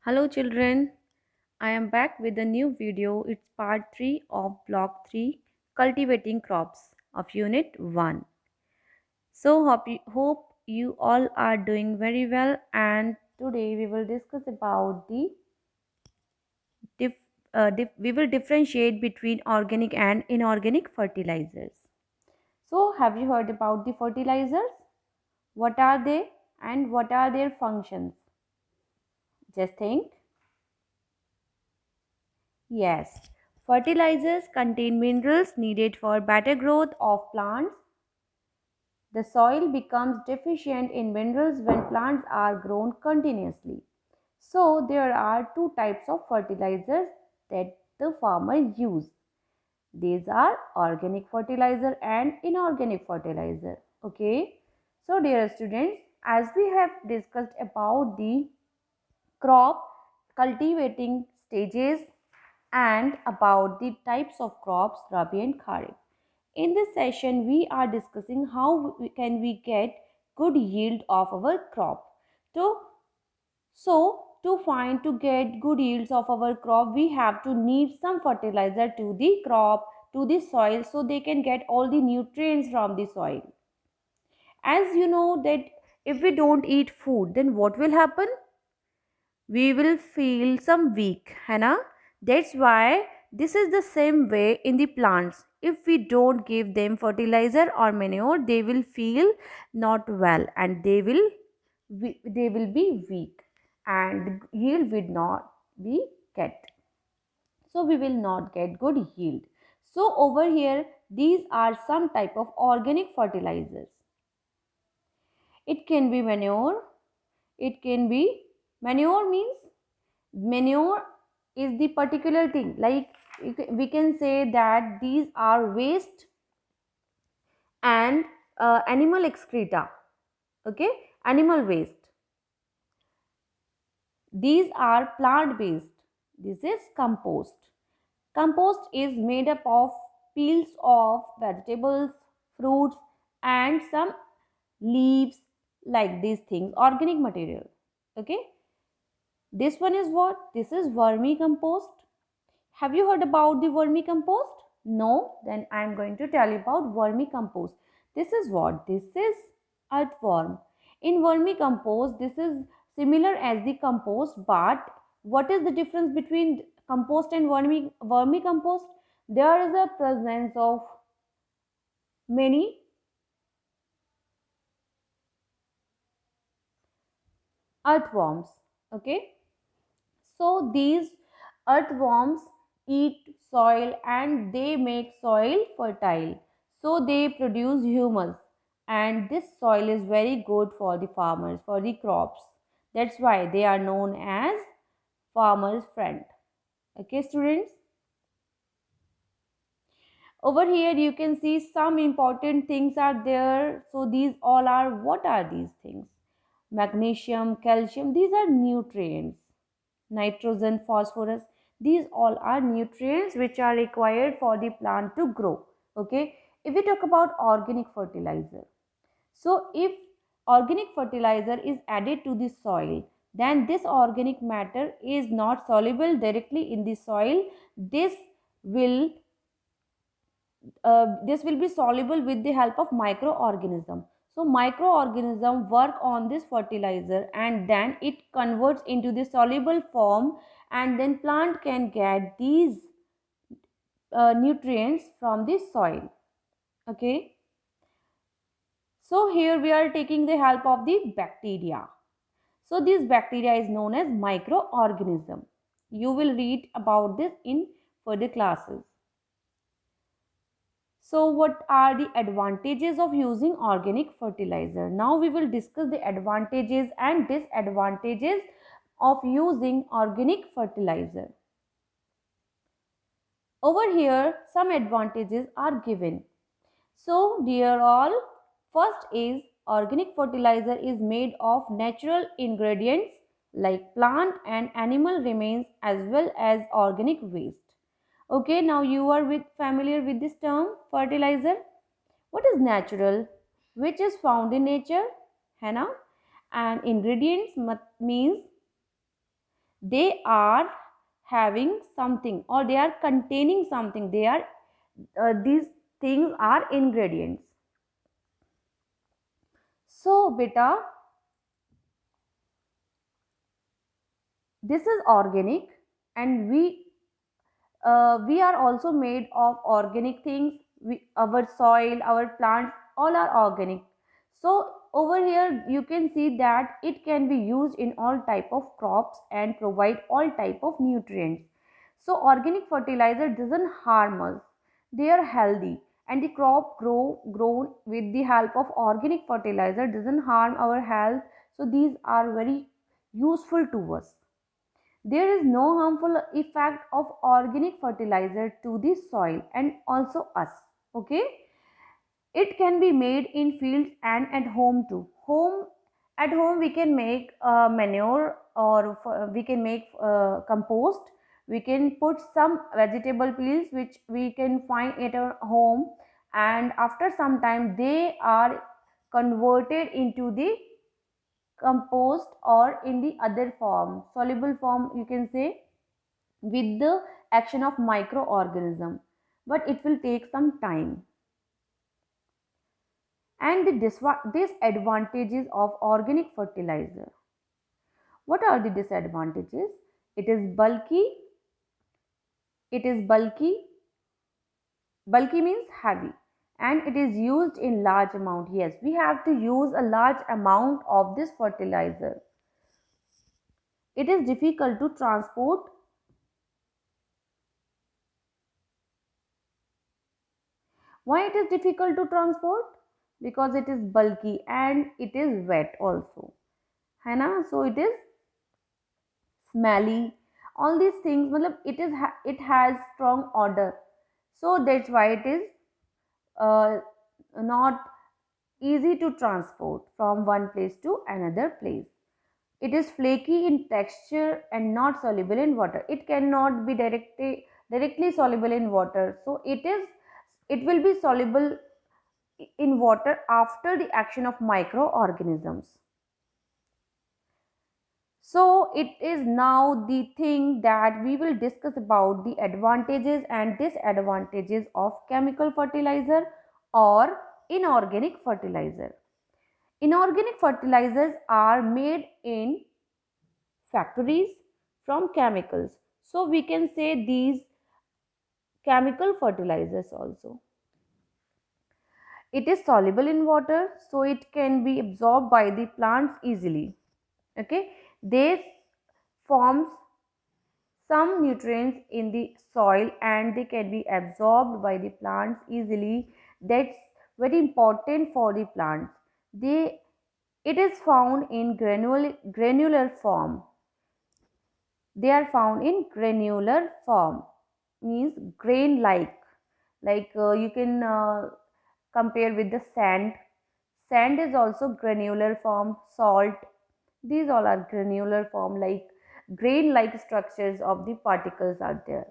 Hello children, I am back with a new video. It's part 3 of block 3 cultivating crops of unit 1. So hope you all are doing very well, and today we will discuss about the dif- we will differentiate between organic and inorganic fertilizers. So have you heard about the fertilizers? What are they and what are their functions? Just think. Yes, fertilizers contain minerals needed for better growth of plants. The soil becomes deficient in minerals when plants are grown continuously. So, there are two types of fertilizers that the farmer use. These are organic fertilizer and inorganic fertilizer. Okay. So, dear students, as we have discussed about the crop cultivating stages and about the types of crops Rabi and Kharif. In this session, we are discussing how can we get good yield of our crop. So, to get good yields of our crop, we have to need some fertilizer to the crop, to the soil, so they can get all the nutrients from the soil. As you know that if we don't eat food, then what will happen? We will feel some weak, है ना? That's why this is the same way in the plants. If we don't give them fertilizer or manure, they will feel not well and they will be weak and yield will not be get. So we will not get good yield. So over here, these are some type of organic fertilizers. It can be manure. It can be manure means manure is the particular thing, like we can say that these are waste and animal excreta. Okay, animal waste. These are plant based. This is compost. Compost is made up of peels of vegetables, fruits, and some leaves, like these things, organic material. Okay, this one is what? This is vermicompost. Have you heard about the vermicompost? No? Then I am going to tell you about vermicompost. This is what? This is earthworm. In vermicompost, this is similar as the compost, but what is the difference between compost and vermicompost? There is a presence of many earthworms. Okay, so these earthworms eat soil and they make soil fertile. So they produce humus, and this soil is very good for the farmers, for the crops. That's why they are known as farmer's friend. Okay, students? Over here you can see some important things are there. So these all are, what are these things? Magnesium, calcium, these are nutrients. Nitrogen, phosphorus, these all are nutrients which are required for the plant to grow. Okay, if we talk about organic fertilizer, so if organic fertilizer is added to the soil, then this organic matter is not soluble directly in the soil. Will this will be soluble with the help of microorganism. So microorganism work on this fertilizer and then it converts into the soluble form, and then plant can get these nutrients from the soil. Okay, so here we are taking the help of the bacteria. So this bacteria is known as microorganism. You will read about this in further classes. So what are the advantages of using organic fertilizer? Now we will discuss the advantages and disadvantages of using organic fertilizer. Over here some advantages are given. So dear all, first is organic fertilizer is made of natural ingredients like plant and animal remains as well as organic waste. Okay, now you are familiar with this term fertilizer. What is natural? Which is found in nature, है ना? And ingredients means They are having something or they are containing something. They are these things are ingredients. So beta, this is organic, and we are also made of organic things. Our soil, our plants, all are organic. So over here you can see that it can be used in all type of crops and provide all type of nutrients. So organic fertilizer doesn't harm us, they are healthy, and the crop grown with the help of organic fertilizer doesn't harm our health. So these are very useful to us. There is no harmful effect of organic fertilizer to the soil and also us. Okay, it can be made in fields and at home too. At home we can make manure, or we can make compost. We can put some vegetable peels which we can find at our home, and after some time they are converted into the compost, or in the other form, soluble form you can say, with the action of microorganism, but it will take some time. And the disadvantages of organic fertilizer. What are the disadvantages? It is bulky. It is bulky. Bulky means heavy, and it is used in large amount. Yes, we have to use a large amount of this fertilizer. It is difficult to transport. Why it is difficult to transport? Because it is bulky and it is wet also. है ना? So it is smelly. All these things, मतलब it has strong odor. So that's why it is uh, not easy to transport from one place to another place. It is flaky in texture and not soluble in water. It cannot be directly soluble in water. So it will be soluble in water after the action of microorganisms. So it is now the thing that we will discuss about the advantages and disadvantages of chemical fertilizer or inorganic fertilizer. Inorganic fertilizers are made in factories from chemicals. So we can say these chemical fertilizers also. It is soluble in water, so it can be absorbed by the plants easily. Okay, they forms some nutrients in the soil and they can be absorbed by the plants easily. That's very important for the plants. They it is found in granular form. They are found in granular form, means grain like you can compare with the sand. Sand is also granular form. Salt, these all are granular form, like grain like structures of the particles are there.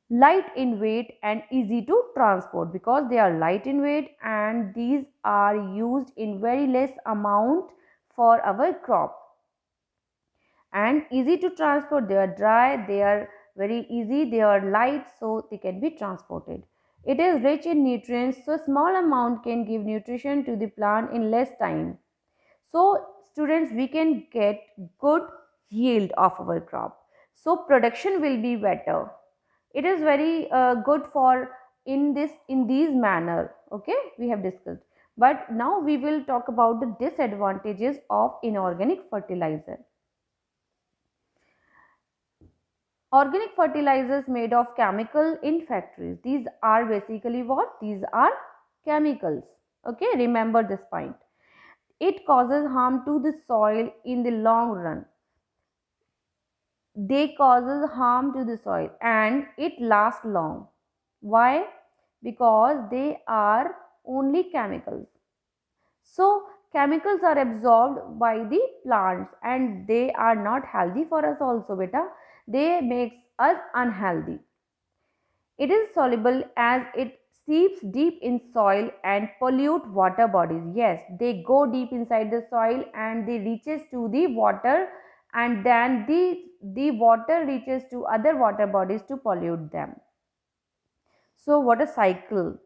Light in weight and easy to transport, because they are light in weight and these are used in very less amount for our crop, and easy to transport. They are dry, they are very easy, they are light, so they can be transported. It is rich in nutrients, so small amount can give nutrition to the plant in less time. So students, we can get good yield of our crop, so production will be better. It is very good for in these manner. Okay, we have discussed, but now we will talk about the disadvantages of inorganic fertilizer. Organic fertilizers made of chemical in factories. These are basically what? These are chemicals. Okay, remember this point. It causes harm to the soil in the long run. They causes harm to the soil and it lasts long. Why? Because they are only chemicals. So chemicals are absorbed by the plants and they are not healthy for us also, beta. They makes us unhealthy. It is soluble as it seeps deep in soil and pollute water bodies. Yes, they go deep inside the soil and they reaches to the water, and then the water reaches to other water bodies to pollute them. So what a cycle.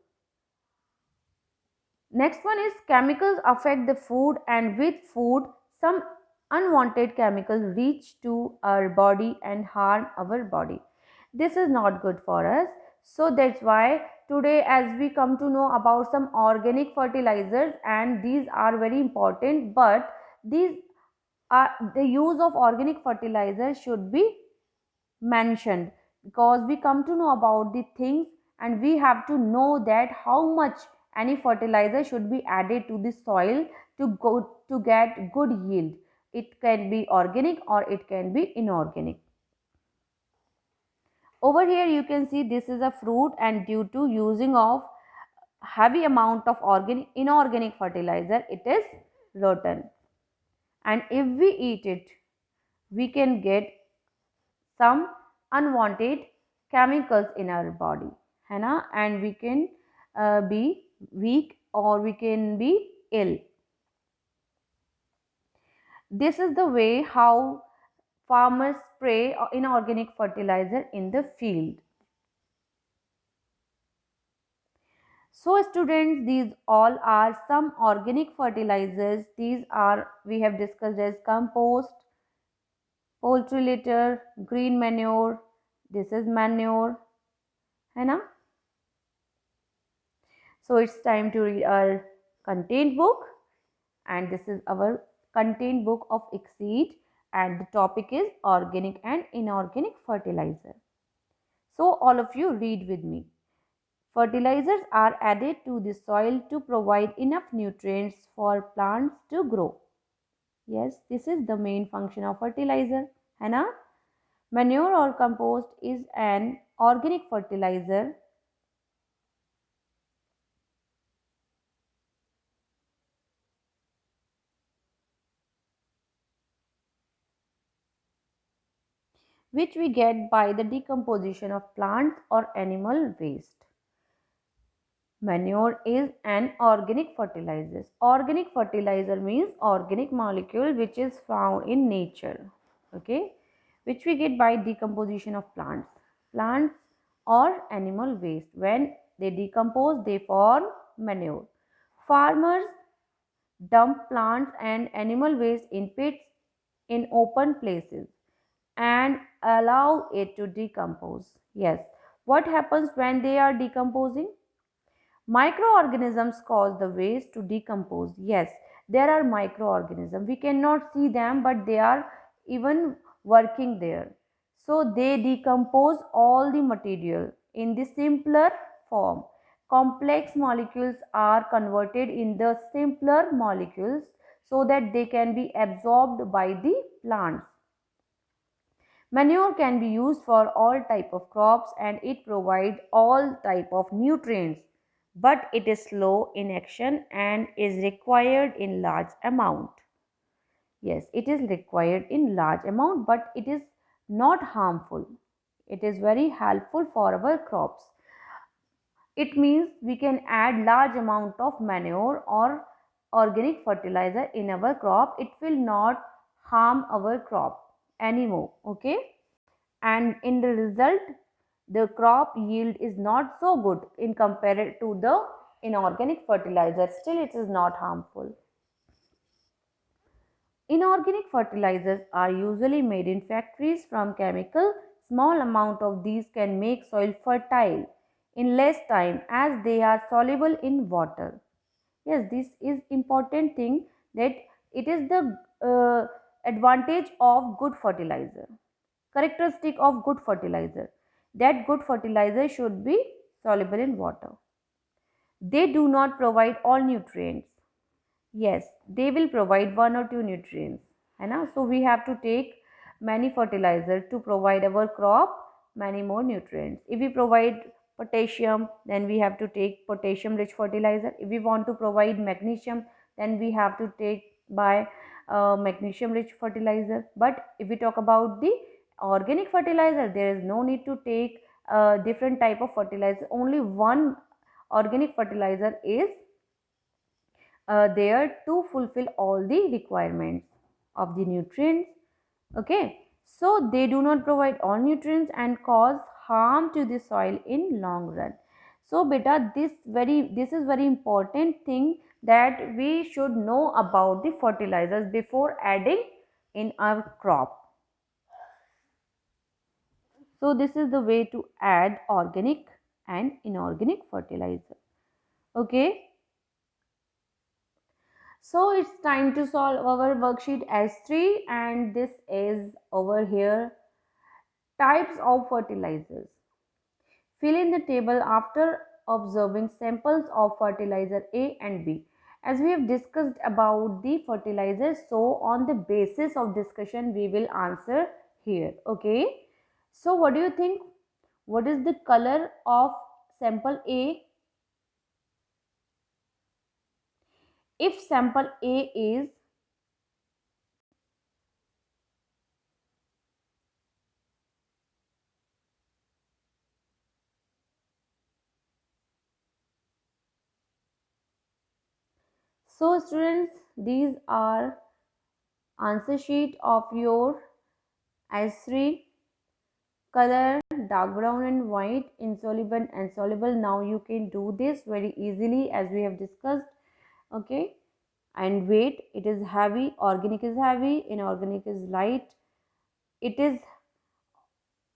Next one is chemicals affect the food, and with food some unwanted chemicals reach to our body and harm our body. This is not good for us. So that's why today as we come to know about some organic fertilizers, and these are very important, but these the use of organic fertilizer should be mentioned, because we come to know about the things and we have to know that how much any fertilizer should be added to the soil to go to get good yield. It can be organic or it can be inorganic. Over here you can see this is a fruit, and due to using of heavy amount of organic inorganic fertilizer, it is rotten, and if we eat it we can get some unwanted chemicals in our body, है ना, and we can be weak or we can be ill. This is the way how farmers spray inorganic fertilizer in the field. So students, these all are some organic fertilizers. These are we have discussed as compost, poultry litter, green manure. This is manure, है ना. So it's time to read our content book, and this is our content book of Exceed, and the topic is organic and inorganic fertilizer. So all of you read with me. Fertilizers are added to the soil to provide enough nutrients for plants to grow. Yes, this is the main function of fertilizer, है ना. Manure or compost is an organic fertilizer which we get by the decomposition of plant or animal waste. Manure is an organic fertilizer. Organic fertilizer means organic molecule which is found in nature, okay, which we get by decomposition of plants or animal waste. When they decompose, they form manure. Farmers dump plants and animal waste in pits in open places and allow it to decompose. Yes, what happens when they are decomposing? Microorganisms cause the waste to decompose. Yes, there are microorganisms. We cannot see them, but they are even working there. So they decompose all the material in the simpler form. Complex molecules are converted in the simpler molecules so that they can be absorbed by the plants. Manure can be used for all type of crops and it provides all type of nutrients, but it is slow in action and is required in large amount. Yes, it is required in large amount, but it is not harmful. It is very helpful for our crops. It means we can add large amount of manure or organic fertilizer in our crop. It will not harm our crop anymore. Okay, and in the result the crop yield is not so good in compared to the inorganic fertilizer. Still it is not harmful. Inorganic fertilizers are usually made in factories from chemical. Small amount of these can make soil fertile in less time as they are soluble in water. Yes, this is important thing, that it is the advantage of good fertilizer, characteristic of good fertilizer, that good fertilizer should be soluble in water. They do not provide all nutrients. Yes, they will provide one or two nutrients, है ना. So we have to take many fertilizer to provide our crop many more nutrients. If we provide potassium, then we have to take potassium rich fertilizer. If we want to provide magnesium, then we have to take by magnesium rich fertilizer. But if we talk about the organic fertilizer, there is no need to take different type of fertilizer. Only one organic fertilizer is there to fulfill all the requirements of the nutrients. Okay, So they do not provide all nutrients and cause harm to the soil in long run. So beta, this is very important thing that we should know about the fertilizers before adding in our crop. So this is the way to add organic and inorganic fertilizer. Okay. So it's time to solve our worksheet S3, and this is over here types of fertilizers. Fill in the table after observing samples of fertilizer A and B. As we have discussed about the fertilizers, so on the basis of discussion we will answer here. Okay. So what do you think? What is the color of sample A? If sample A is, so students, these are answer sheet of your S3. Color dark brown and white, insoluble and soluble. Now you can do this very easily as we have discussed. Okay. And weight, it is heavy, organic is heavy, inorganic is light. It is,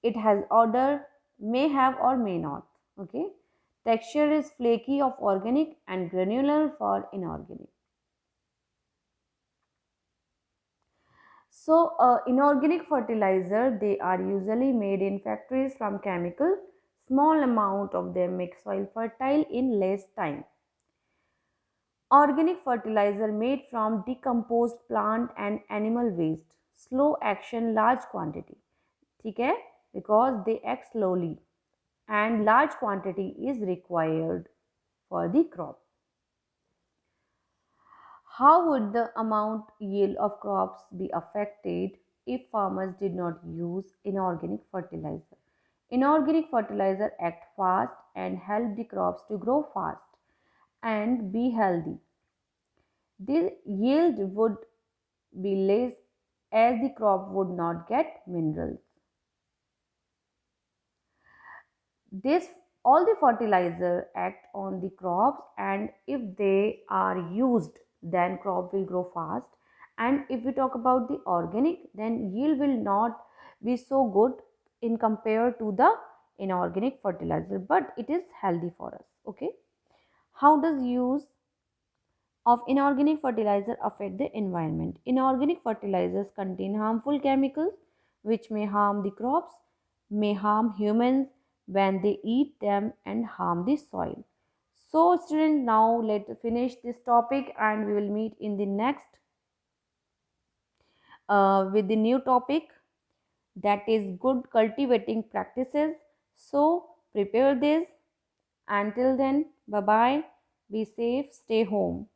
it has odor, may have or may not. Okay. Texture is flaky of organic and granular for inorganic. So, inorganic fertilizer, they are usually made in factories from chemical. Small amount of them make soil fertile in less time. Organic fertilizer made from decomposed plant and animal waste. Slow action, large quantity. ठीक है? Because they act slowly and large quantity is required for the crop. How would the amount yield of crops be affected if farmers did not use inorganic fertilizer? Inorganic fertilizer act fast and help the crops to grow fast and be healthy. The yield would be less as the crop would not get minerals. This all the fertilizer act on the crops, and if they are used then crop will grow fast. And if we talk about the organic, then yield will not be so good in compared to the inorganic fertilizer, but it is healthy for us. Okay. How does use of inorganic fertilizer affect the environment? Inorganic fertilizers contain harmful chemicals which may harm the crops, may harm humans when they eat them, and harm the soil. So students, now let's finish this topic and we will meet in the next with the new topic, that is good cultivating practices. So prepare this. Until then, bye bye. Be safe. Stay home.